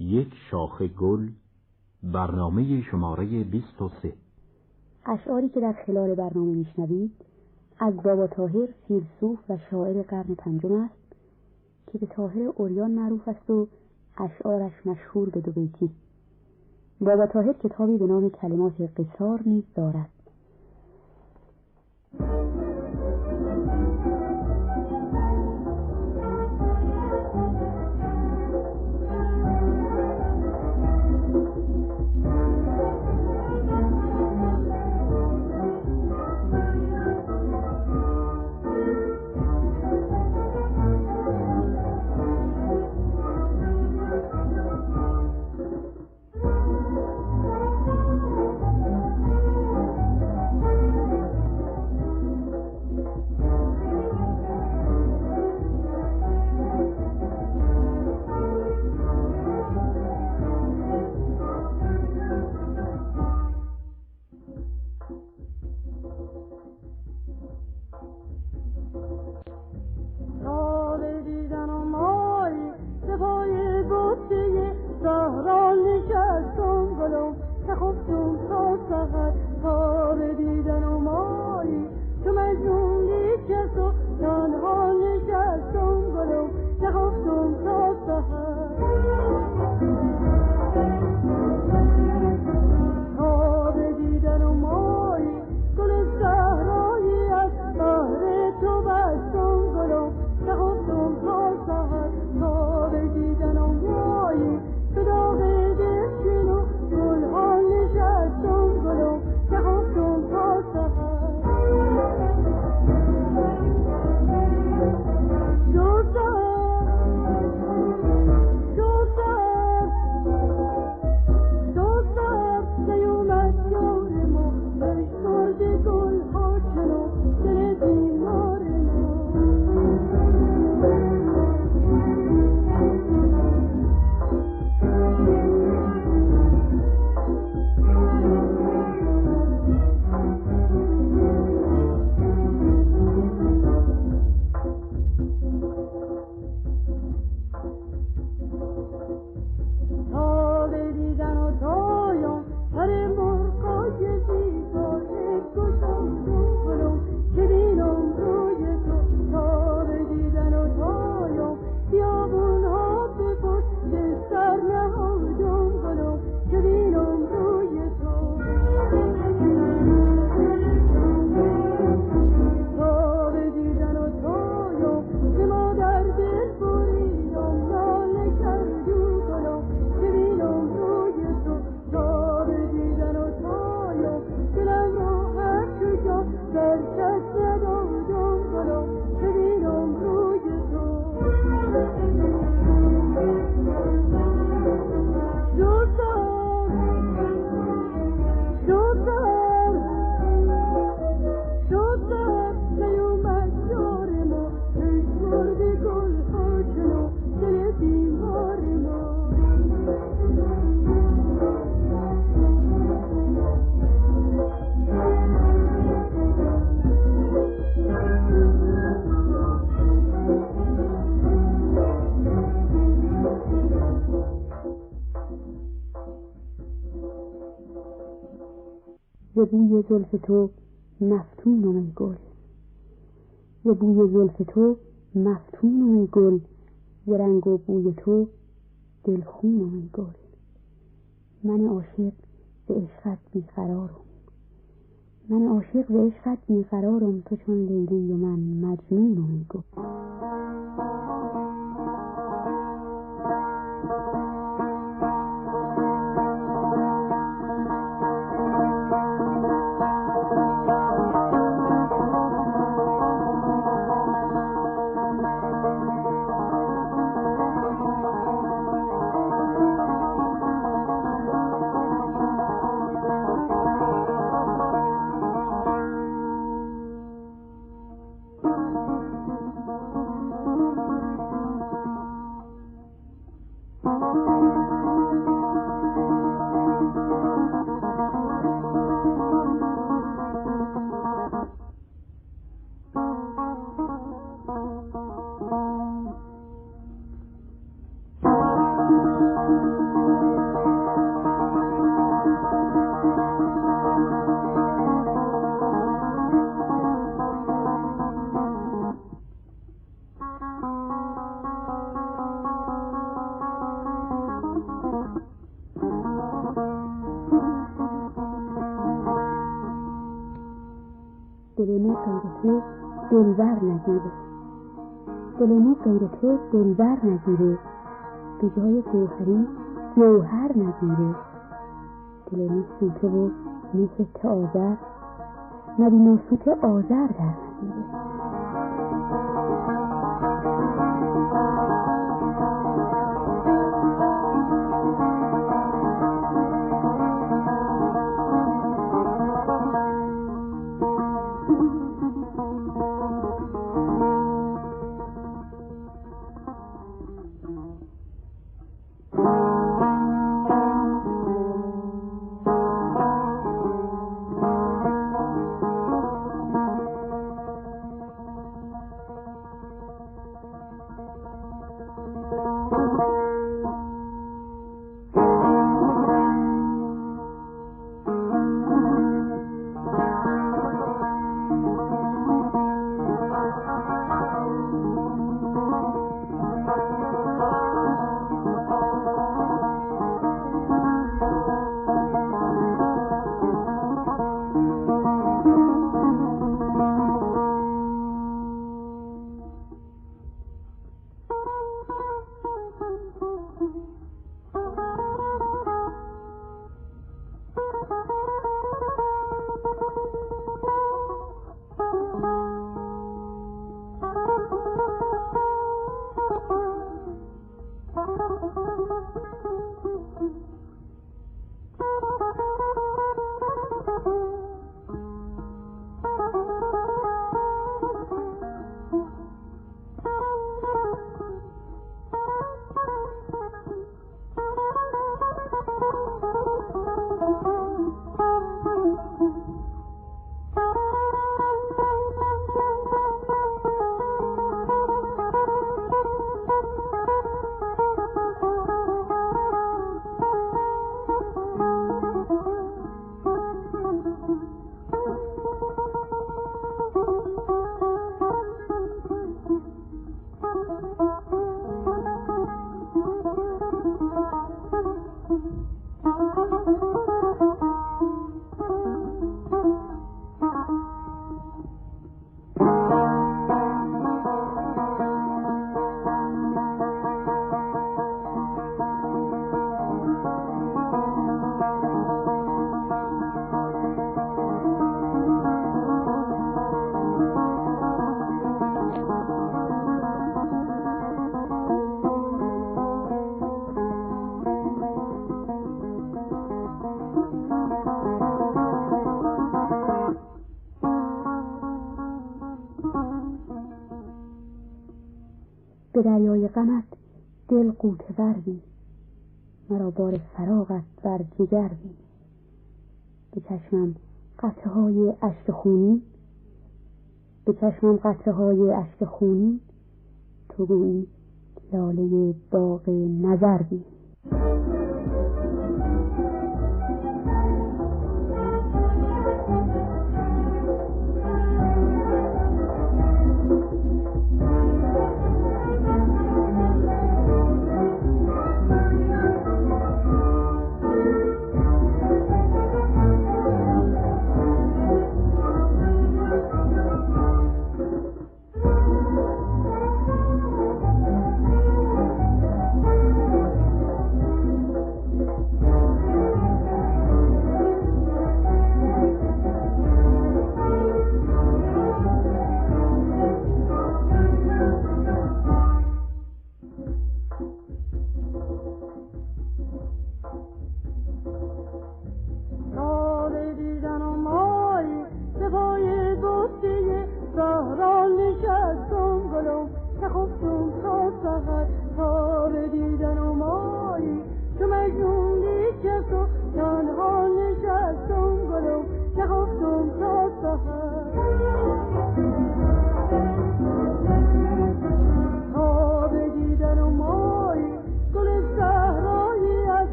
یک شاخه گل، برنامه شماره 23. اشعاری که در خلال برنامه میشنوید از بابا طاهر، فیلسوف و شاعر قرن پنجم است که به طاهر عریان معروف است و اشعارش مشهور به 2 بیتی. بابا طاهر کتابی به نام کلمات قصار نیز دارد. ز بوی زلف تو مفتونم ای گل، ز بوی زلف تو مفتونم ای گل، ز رنگ و بوی تو دلخونم ای گل. من عاشق به عشقت بیقرارم، من عاشق به عشقت بیقرارم، تو چون لیلی و من مجنونم ای گل. تو دلبر نگیره، دل ما غیر تو دلبر نگیره، به جای گوهری جوهر نگیره. دل ما سوته و مثل آذر، نبینا سوت آذر در نگیره. به دریای غمت دل غوطه ور بی، مرا بار فراقت بر جگر بی. به چشمم قطره های اشک خونین، به چشمم قطره های اشک خونین، تو گویی لاله باغ نظر بی.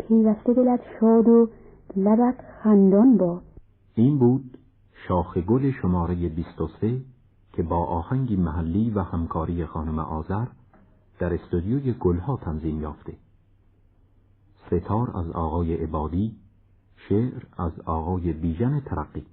پیوسته دلت شاد و لبت خندان باد. این بود شاخ گل شماره 23 که با آهنگی محلی و همکاری خانم آذر در استودیوی گلها تنظیم یافته. ستار از آقای عبادی، شعر از آقای بیژن ترقی.